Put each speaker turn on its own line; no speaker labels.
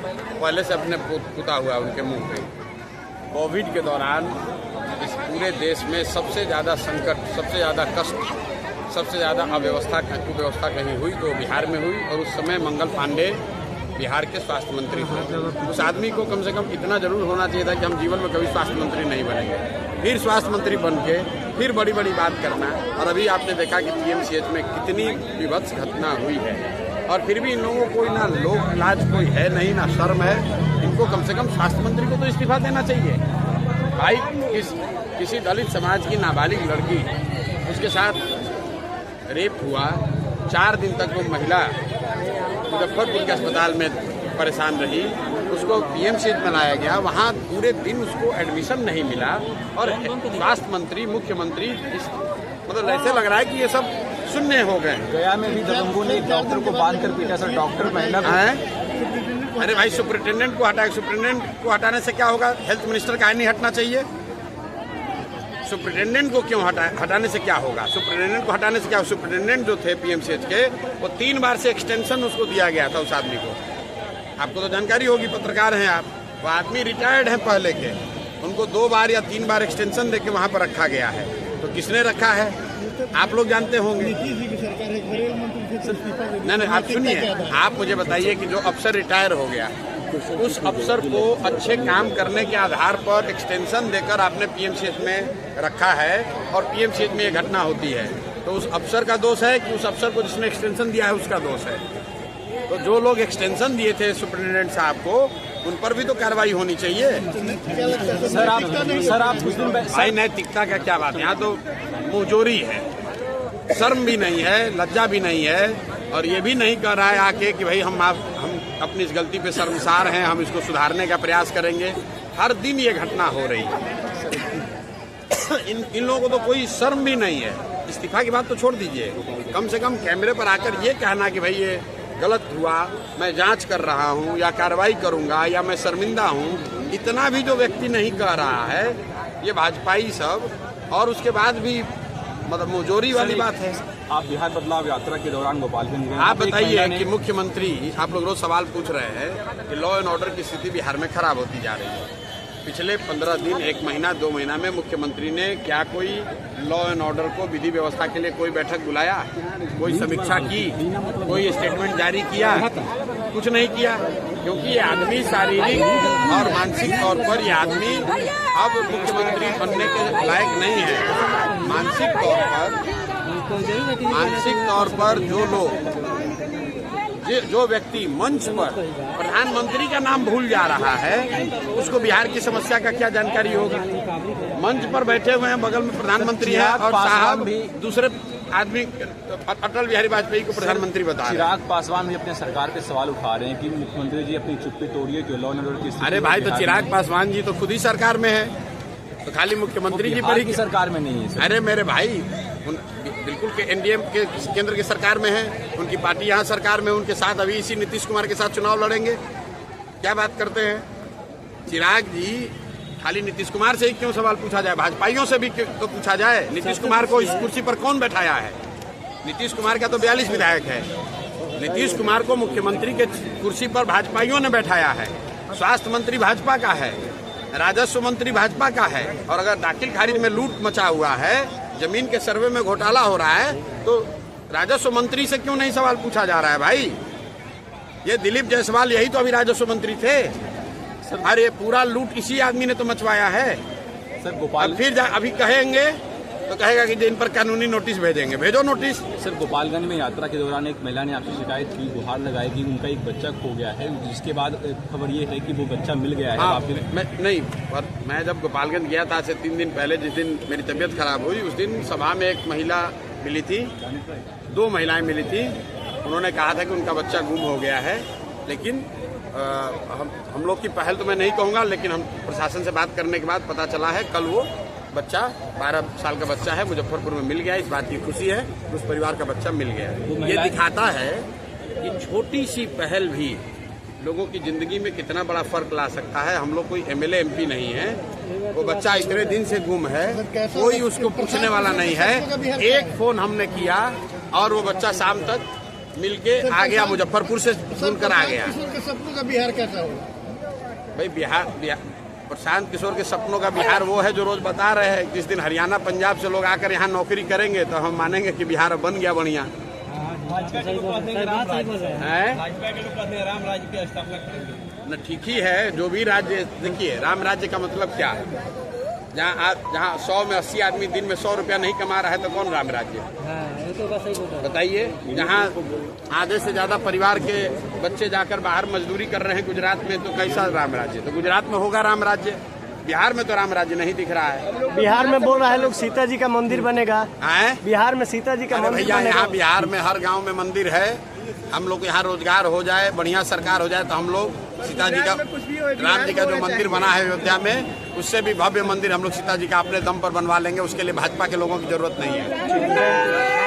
पहले से अपने पुता हुआ उनके मुंह पे। कोविड के दौरान इस पूरे देश में सबसे ज़्यादा संकट, सबसे ज़्यादा कष्ट, सबसे ज़्यादा अव्यवस्था कुव्यवस्था कहीं हुई तो बिहार में हुई। और उस समय मंगल पांडे बिहार के स्वास्थ्य मंत्री थे। उस आदमी को कम से कम इतना जरूर होना चाहिए था कि हम जीवन में कभी स्वास्थ्य मंत्री नहीं बनेंगे, फिर स्वास्थ्य मंत्री बन के फिर बड़ी बड़ी बात करना। और अभी आपने देखा कि पीएमसीएच में कितनी विभत्स घटना हुई है, और फिर भी इन लोगों को ना लोक इलाज कोई है नहीं, ना शर्म है। इनको कम से कम स्वास्थ्य मंत्री को तो इस्तीफा देना चाहिए। भाई किसी दलित समाज की नाबालिग लड़की, उसके साथ रेप हुआ, 4 दिन तक वो महिला मुजफ्फरपुर के अस्पताल में परेशान रही, उसको पीएमसीएच में लाया गया, वहाँ पूरे दिन उसको एडमिशन नहीं मिला। और स्वास्थ्य मंत्री, मुख्यमंत्री, मतलब ऐसे लग रहा है कि ये सब शून्य हो गए।
गया में भी दबंगों ने एक डॉक्टर को बांधकर पीटा। सर, डॉक्टर महिला
है। अरे भाई, सुपरिटेंडेंट को हटाए। सुपरिटेंडेंट को हटाने से क्या होगा? हेल्थ मिनिस्टर का नहीं हटना चाहिए? सुपरिटेंडेंट को क्यों हटाने से क्या होगा? सुपरिटेंडेंट को हटाने से क्या? सुपरिटेंडेंट जो थे पीएमसीएच के, वो 3 बार से एक्सटेंशन उसको दिया गया था उस आदमी को। आपको तो जानकारी होगी, पत्रकार हैं आप। वो आदमी रिटायर्ड हैं पहले के, उनको 2 बार या 3 बार एक्सटेंशन देके वहाँ पर रखा गया है। तो किसने रखा है आप लोग जानते होंगे। नहीं, आप सुनिए, आप मुझे बताइए कि जो अफसर रिटायर हो गया, उस अफसर को अच्छे काम करने के आधार पर एक्सटेंशन देकर आपने पीएमसीएच में रखा है, और पीएमसीएच में ये घटना होती है, तो उस अफसर का दोष है कि उस अफसर को जिसने एक्सटेंशन दिया है उसका दोष है? तो जो लोग एक्सटेंशन दिए थे सुपरिटेंडेंट साहब को, उन पर भी तो कार्रवाई होनी चाहिए।
सर आप कुछ दिन
भाई, नैतिकता का क्या बात है? यहाँ तो मुंहजोरी है, शर्म भी नहीं है, लज्जा भी नहीं है, और ये भी नहीं कह रहा है आके कि भाई हम अपनी इस गलती पे शर्मसार हैं, हम इसको सुधारने का प्रयास करेंगे। हर दिन ये घटना हो रही है। इन लोगों को तो कोई शर्म भी नहीं है। इस्तीफा की बात तो छोड़ दीजिए, कम से कम कैमरे पर आकर ये कहना कि भाई ये गलत हुआ, मैं जांच कर रहा हूं, या कार्रवाई करूंगा, या मैं शर्मिंदा हूं, इतना भी जो व्यक्ति नहीं कह रहा है, ये भाजपाई सब। और उसके बाद भी मतलब मुंहजोरी वाली बात है।
आप बिहार बदलाव यात्रा के दौरान गोपालगंज गए,
आप बताइए कि मुख्यमंत्री, आप लोग रोज सवाल पूछ रहे हैं कि लॉ एंड ऑर्डर की स्थिति बिहार में खराब होती जा रही है। पिछले 15 दिन, 1 महीना, 2 महीना में मुख्यमंत्री ने क्या कोई लॉ एंड ऑर्डर को, विधि व्यवस्था के लिए कोई बैठक बुलाया, कोई समीक्षा की, कोई स्टेटमेंट जारी किया? कुछ नहीं किया, क्योंकि ये आदमी शारीरिक और मानसिक तौर पर ये आदमी अब मुख्यमंत्री बनने के लायक नहीं है। मानसिक तौर पर जो व्यक्ति मंच पर प्रधानमंत्री का नाम भूल जा रहा है, उसको बिहार की समस्या का क्या जानकारी होगा? मंच पर बैठे हुए हैं, बगल में प्रधानमंत्री है, और साहब भी दूसरे आदमी अटल बिहारी वाजपेयी को प्रधानमंत्री बता रहे हैं।
चिराग पासवान भी अपने सरकार पे सवाल उठा रहे हैं कि मुख्यमंत्री जी अपनी चुप्पी तोड़िए, जो लॉ एंड ऑर्डर की स्थिति।
अरे भाई, तो चिराग पासवान जी तो खुद ही सरकार में है, तो खाली मुख्यमंत्री जी पर ही
सरकार में नहीं है।
अरे मेरे भाई, बिल्कुल के एनडीए के केंद्र की सरकार में है, उनकी पार्टी यहाँ सरकार में, उनके साथ अभी इसी नीतीश कुमार के साथ चुनाव लड़ेंगे। क्या बात करते हैं चिराग जी? खाली नीतीश कुमार से ही क्यों सवाल पूछा जाए? भाजपाइयों से भी तो पूछा जाए। नीतीश कुमार को इस कुर्सी पर कौन बैठाया है? नीतीश कुमार का तो 42 विधायक है। नीतीश कुमार को मुख्यमंत्री के कुर्सी पर भाजपाइयों ने बैठाया है। स्वास्थ्य मंत्री भाजपा का है, राजस्व मंत्री भाजपा का है, और अगर दाखिल खारिज में लूट मचा हुआ है, जमीन के सर्वे में घोटाला हो रहा है, तो राजस्व मंत्री से क्यों नहीं सवाल पूछा जा रहा है? भाई, ये दिलीप जायसवाल यही तो अभी राजस्व मंत्री थे। अरे पूरा लूट इसी आदमी ने तो मचवाया है।
सर गोपाल,
फिर अभी कहेंगे तो कहेगा कि इन पर कानूनी नोटिस भेजेंगे। भेजो नोटिस।
सर, गोपालगंज में यात्रा के दौरान एक महिला ने आपसे शिकायत की, गुहार लगाई कि उनका एक बच्चा खो गया है, जिसके बाद खबर ये है कि वो बच्चा मिल गया है।
हाँ, मैं जब गोपालगंज गया था से 3 दिन पहले, जिस दिन मेरी तबीयत खराब हुई, उस दिन सभा में एक महिला मिली थी, 2 महिलाएं मिली थी। उन्होंने कहा था कि उनका बच्चा गुम हो गया है, लेकिन हम लोग की पहल तो मैं नहीं कहूँगा, लेकिन हम प्रशासन से बात करने के बाद पता चला है कल वो बच्चा 12 साल का बच्चा है, मुजफ्फरपुर में मिल गया। इस बात की खुशी है, उस परिवार का बच्चा मिल गया। ये दिखाता है कि छोटी सी पहल भी लोगों की जिंदगी में कितना बड़ा फर्क ला सकता है। हम लोग कोई एमएलए एमपी नहीं है, वो बच्चा इतने दिन से गुम है, कोई उसको पूछने वाला नहीं है। एक फोन हमने किया और वो बच्चा शाम तक मिलके आ गया, मुजफ्फरपुर से सुनकर आ गया।
किशोर के सपनों का बिहार कैसा होगा?
भाई बिहार प्रशांत किशोर के सपनों का बिहार वो है जो रोज बता रहे हैं। जिस दिन हरियाणा पंजाब से लोग आकर यहाँ नौकरी करेंगे तो हम मानेंगे कि बिहार बन गया बढ़िया। न ठीक ही है, जो भी राज्य, देखिए राम राज्य का मतलब क्या है? जहाँ 100 में 80 आदमी दिन में 100 रुपया नहीं कमा रहा है तो कौन राम राज्य? बताइए। जहाँ आधे से ज्यादा परिवार के बच्चे जाकर बाहर मजदूरी कर रहे हैं गुजरात में, तो कैसा राम राज्य? तो गुजरात में होगा राम राज्य, बिहार में तो राम राज्य नहीं दिख रहा है।
बिहार में बोल रहा है लोग सीता जी का मंदिर बनेगा। बिहार में सीता जी का मंदिर
भैया यहाँ बिहार में हर गांव में मंदिर है। हम लोग यहाँ रोजगार हो जाए, बढ़िया सरकार हो जाए तो हम लोग सीता जी का, राम जी का जो मंदिर बना है अयोध्या में, उससे भी भव्य मंदिर हम लोग सीता जी का अपने दम पर बनवा लेंगे। उसके लिए भाजपा के लोगों की जरूरत नहीं है।